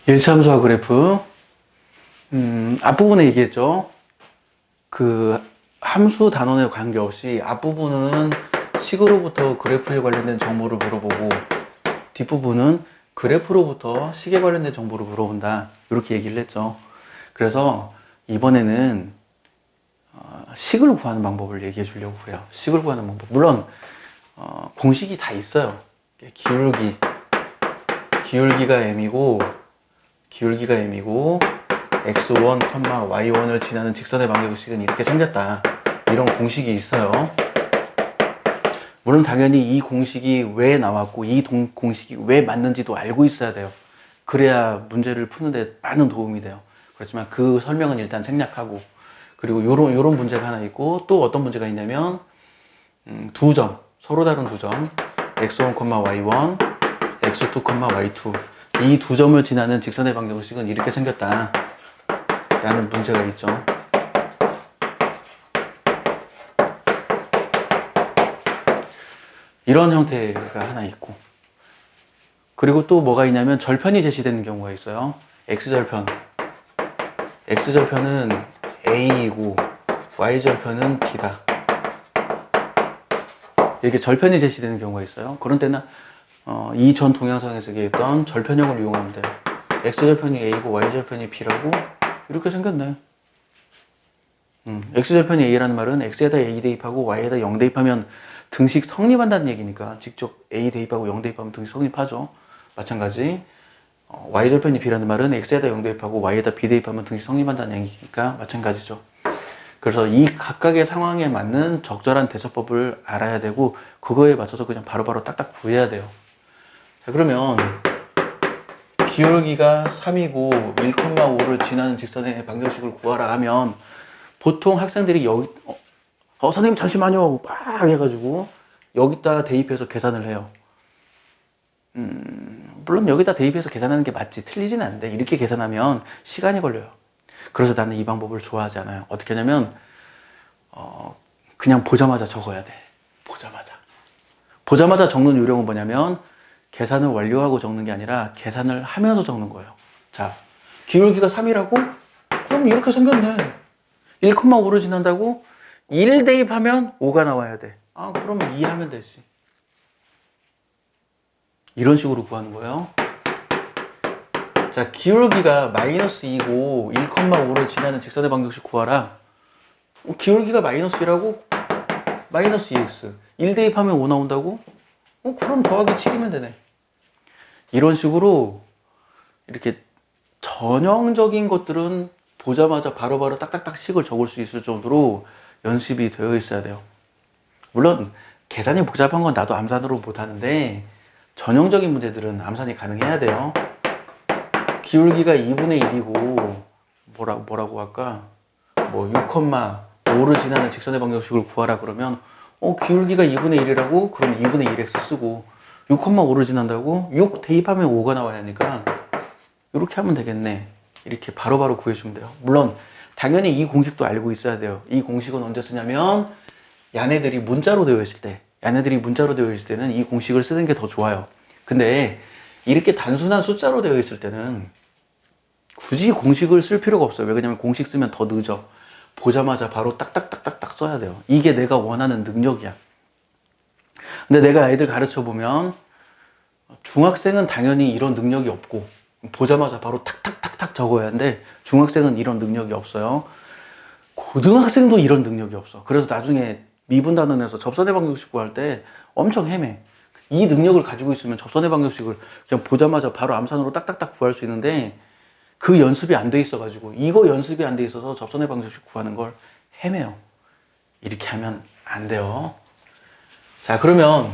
일참수와 그래프. 앞부분에 얘기했죠. 그 함수 단원에 관계없이 앞부분은 식으로부터 그래프에 관련된 정보를 물어보고 뒷부분은 그래프로부터 식에 관련된 정보를 물어본다. 이렇게 얘기를 했죠. 그래서 이번에는 식을 구하는 방법을 얘기해 주려고 그래요. 식을 구하는 방법. 물론 공식이 다 있어요. 기울기가 m이고 x1, y1을 지나는 직선의 방정식은 이렇게 생겼다. 이런 공식이 있어요. 물론 당연히 이 공식이 왜 나왔고 이 공식이 왜 맞는지도 알고 있어야 돼요. 그래야 문제를 푸는데 많은 도움이 돼요. 그렇지만 그 설명은 일단 생략하고, 그리고 요런 문제가 하나 있고, 또 어떤 문제가 있냐면 두 점, 서로 다른 두 점, x1, y1, x2, y2, 이 두 점을 지나는 직선의 방정식은 이렇게 생겼다 라는 문제가 있죠. 이런 형태가 하나 있고, 그리고 또 뭐가 있냐면 절편이 제시되는 경우가 있어요. x절편은 a이고 y절편은 b다. 이렇게 절편이 제시되는 경우가 있어요. 그런 때는 이 전 동영상에서 얘기했던 절편형을 이용하면 돼요. x절편이 a고 y절편이 b라고 이렇게 생겼네. x절편이 a라는 말은 x에다 a 대입하고 y에다 0 대입하면 등식 성립한다는 얘기니까 직접 a 대입하고 0 대입하면 등식 성립하죠. 마찬가지 y절편이 b라는 말은 x에다 0 대입하고 y에다 b 대입하면 등식 성립한다는 얘기니까 마찬가지죠. 그래서 이 각각의 상황에 맞는 적절한 대처법을 알아야 되고, 그거에 맞춰서 그냥 바로바로 딱딱 구해야 돼요. 자, 그러면 기울기가 3이고 1,5를 지나는 직선의 방정식을 구하라 하면 보통 학생들이 여기 선생님 잠시만요 막 해가지고 여기다 대입해서 계산을 해요. 물론 여기다 대입해서 계산하는 게 맞지, 틀리진 않은데 이렇게 계산하면 시간이 걸려요. 그래서 나는 이 방법을 좋아하지 않아요. 어떻게 하냐면 그냥 보자마자 적어야 돼. 보자마자 적는 요령은 뭐냐면 계산을 완료하고 적는 게 아니라 계산을 하면서 적는 거예요. 자, 기울기가 3이라고? 그럼 이렇게 생겼네. 1,5를 지난다고? 1 대입하면 5가 나와야 돼. 아, 그러면 2 하면 되지. 이런 식으로 구하는 거예요. 자, 기울기가 마이너스 2고 1,5를 지나는 직선의 방정식 구하라. 기울기가 마이너스 2라고? 마이너스 2x. 1 대입하면 5 나온다고? 그럼 더하기 7이면 되네. 이런 식으로 이렇게 전형적인 것들은 보자마자 바로바로 딱딱딱 식을 적을 수 있을 정도로 연습이 되어 있어야 돼요. 물론 계산이 복잡한 건 나도 암산으로 못하는데 전형적인 문제들은 암산이 가능해야 돼요. 기울기가 2분의 1이고 뭐라고 할까? 뭐 6,5를 지나는 직선의 방정식을 구하라 그러면 기울기가 2분의 1이라고? 그럼 2분의 1x 쓰고 6,5를 지난다고? 6 대입하면 5가 나와야 하니까 이렇게 하면 되겠네. 이렇게 바로바로 구해주면 돼요. 물론 당연히 이 공식도 알고 있어야 돼요. 이 공식은 언제 쓰냐면 얘네들이 문자로 되어 있을 때는 이 공식을 쓰는 게 더 좋아요. 근데 이렇게 단순한 숫자로 되어 있을 때는 굳이 공식을 쓸 필요가 없어요. 왜 그러냐면 공식 쓰면 더 늦어. 보자마자 바로 딱딱딱딱딱 써야 돼요. 이게 내가 원하는 능력이야. 근데 내가 애들 가르쳐 보면 중학생은 당연히 이런 능력이 없고 보자마자 바로 탁탁탁탁 적어야 하는데 중학생은 이런 능력이 없어요. 고등학생도 이런 능력이 없어. 그래서 나중에 미분단원에서 접선의 방정식 구할 때 엄청 헤매. 이 능력을 가지고 있으면 접선의 방정식을 그냥 보자마자 바로 암산으로 딱딱딱 구할 수 있는데 그 연습이 안 돼 있어가지고, 이거 연습이 안 돼 있어서 접선의 방정식 구하는 걸 헤매요. 이렇게 하면 안 돼요. 자, 그러면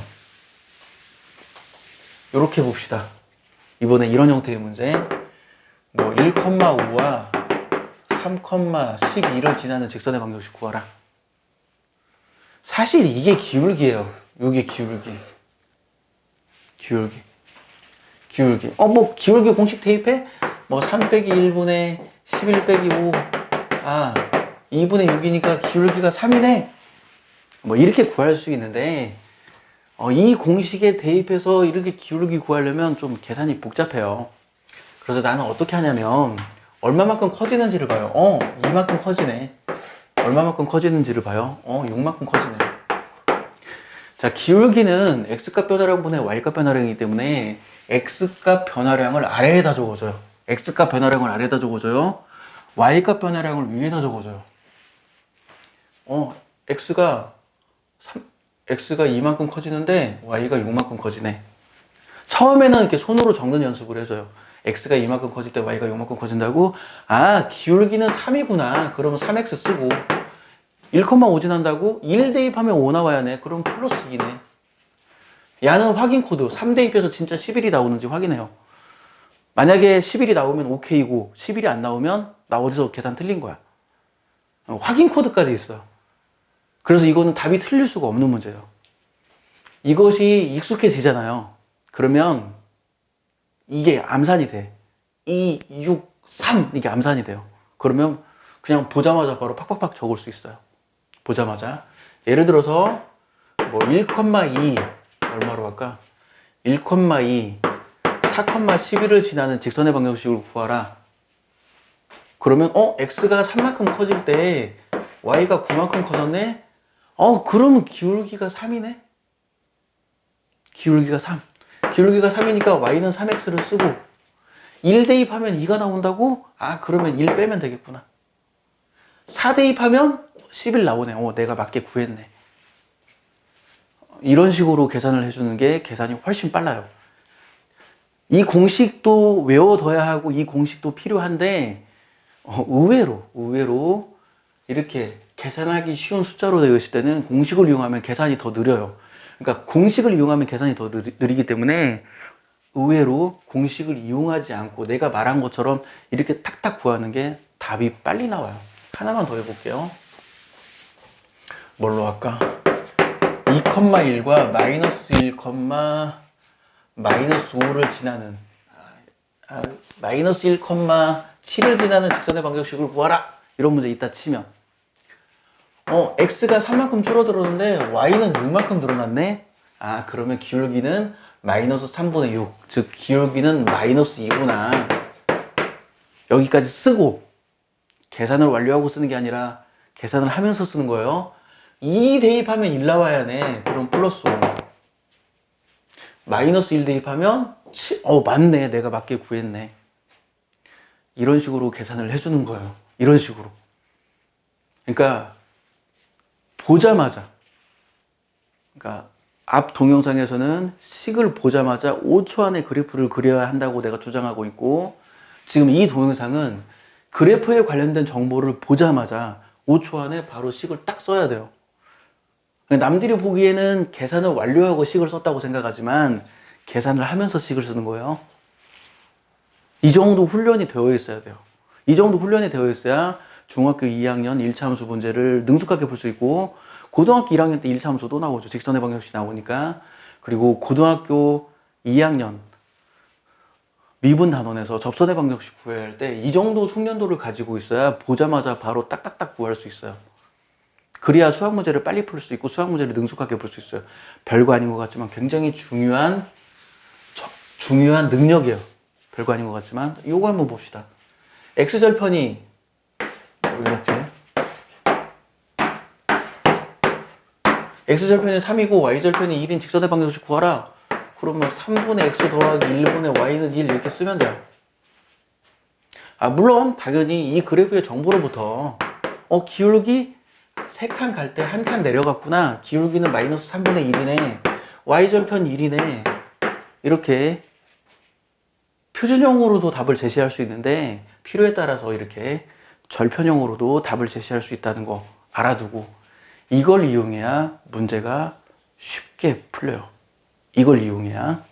이렇게 봅시다. 이번에 이런 형태의 문제, 뭐 1,5와 3,12를 지나는 직선의 방정식 구하라. 사실 이게 기울기예요. 이게 기울기. 뭐 기울기 공식 대입해? 뭐 3 빼기 1분의 11 빼기 5. 2분의 6이니까 기울기가 3이네. 뭐 이렇게 구할 수 있는데 이 공식에 대입해서 이렇게 기울기 구하려면 좀 계산이 복잡해요. 그래서 나는 어떻게 하냐면 얼마만큼 커지는지를 봐요. 이만큼 커지네. 얼마만큼 커지는지를 봐요. 6만큼 커지네. 자, 기울기는 x값 변화량분의 y값 변화량이기 때문에 x값 변화량을 아래에다 적어줘요. x값 변화량을 아래에다 적어줘요. y값 변화량을 위에다 적어줘요. x가 이만큼 커지는데 y가 6만큼 커지네. 처음에는 이렇게 손으로 적는 연습을 해줘요. x가 이만큼 커질 때 y가 이만큼 커진다고. 아, 기울기는 3이구나. 그러면 3x 쓰고 1,5 지난다고 1 대입하면 5 나와야 네. 그럼 플러스 2네. 야는 확인 코드. 3 대입해서 진짜 11이 나오는지 확인해요. 만약에 11이 나오면 오케이고 11이 안 나오면 나 어디서 계산 틀린 거야. 확인 코드까지 있어요. 그래서 이거는 답이 틀릴 수가 없는 문제예요. 이것이 익숙해지잖아요. 그러면 이게 암산이 돼. 2, 6, 3 이게 암산이 돼요. 그러면 그냥 보자마자 바로 팍팍팍 적을 수 있어요. 보자마자. 예를 들어서 뭐 1,2 얼마로 할까? 1,2 4,11을 지나는 직선의 방정식을 구하라. 그러면 x가 3만큼 커질 때 y가 9만큼 커졌네? 그러면 기울기가 3이네? 기울기가 3. 기울기가 3이니까 y는 3x를 쓰고 1 대입하면 2가 나온다고? 그러면 1 빼면 되겠구나. 4 대입하면 11 나오네. 내가 맞게 구했네. 이런 식으로 계산을 해주는 게 계산이 훨씬 빨라요. 이 공식도 외워둬야 하고 이 공식도 필요한데 의외로 이렇게 계산하기 쉬운 숫자로 되어 있을 때는 공식을 이용하면 계산이 더 느려요. 그러니까 공식을 이용하면 계산이 더 느리기 때문에 의외로 공식을 이용하지 않고 내가 말한 것처럼 이렇게 탁탁 구하는 게 답이 빨리 나와요. 하나만 더 해볼게요. 뭘로 할까? 2,1과 마이너스 1, 마이너스 5를 지나는 마이너스 1,7을 지나는 직선의 방정식을 구하라. 이런 문제 있다 치면 x가 3만큼 줄어들었는데 y는 6만큼 늘어났네. 그러면 기울기는 마이너스 3분의 6, 즉 기울기는 마이너스 2구나. 여기까지 쓰고 계산을 완료하고 쓰는 게 아니라 계산을 하면서 쓰는 거예요. 2 대입하면 1 나와야 네. 그럼 플러스 5. 마이너스 1 대입하면 7. 맞네. 내가 맞게 구했네. 이런 식으로 계산을 해주는 거예요. 이런 식으로. 그러니까 보자마자, 그러니까 앞 동영상에서는 식을 보자마자 5초 안에 그래프를 그려야 한다고 내가 주장하고 있고, 지금 이 동영상은 그래프에 관련된 정보를 보자마자 5초 안에 바로 식을 딱 써야 돼요. 남들이 보기에는 계산을 완료하고 식을 썼다고 생각하지만 계산을 하면서 식을 쓰는 거예요. 이 정도 훈련이 되어 있어야 돼요. 이 정도 훈련이 되어 있어야 중학교 2학년 1차 함수 문제를 능숙하게 풀 수 있고, 고등학교 1학년 때 1차 함수도 나오죠. 직선의 방정식이 나오니까. 그리고 고등학교 2학년 미분 단원에서 접선의 방정식 구해야 할 때 이 정도 숙련도를 가지고 있어야 보자마자 바로 딱딱딱 구할 수 있어요. 그래야 수학 문제를 빨리 풀 수 있고 수학 문제를 능숙하게 풀 수 있어요. 별거 아닌 것 같지만 굉장히 중요한 능력이에요. 별거 아닌 것 같지만 이거 한번 봅시다. x절편이 이렇게 x절편이 3이고 y절편이 1인 직선의 방정식 구하라. 그러면 3분의 x 더하기 1분의 y는 1 이렇게 쓰면 돼요. 물론 당연히 이 그래프의 정보로부터 기울기 3칸 갈 때 1칸 내려갔구나. 기울기는 마이너스 3분의 1이네. y절편 1이네. 이렇게 표준형으로도 답을 제시할 수 있는데 필요에 따라서 이렇게 절편형으로도 답을 제시할 수 있다는 거 알아두고 이걸 이용해야 문제가 쉽게 풀려요. 이걸 이용해야.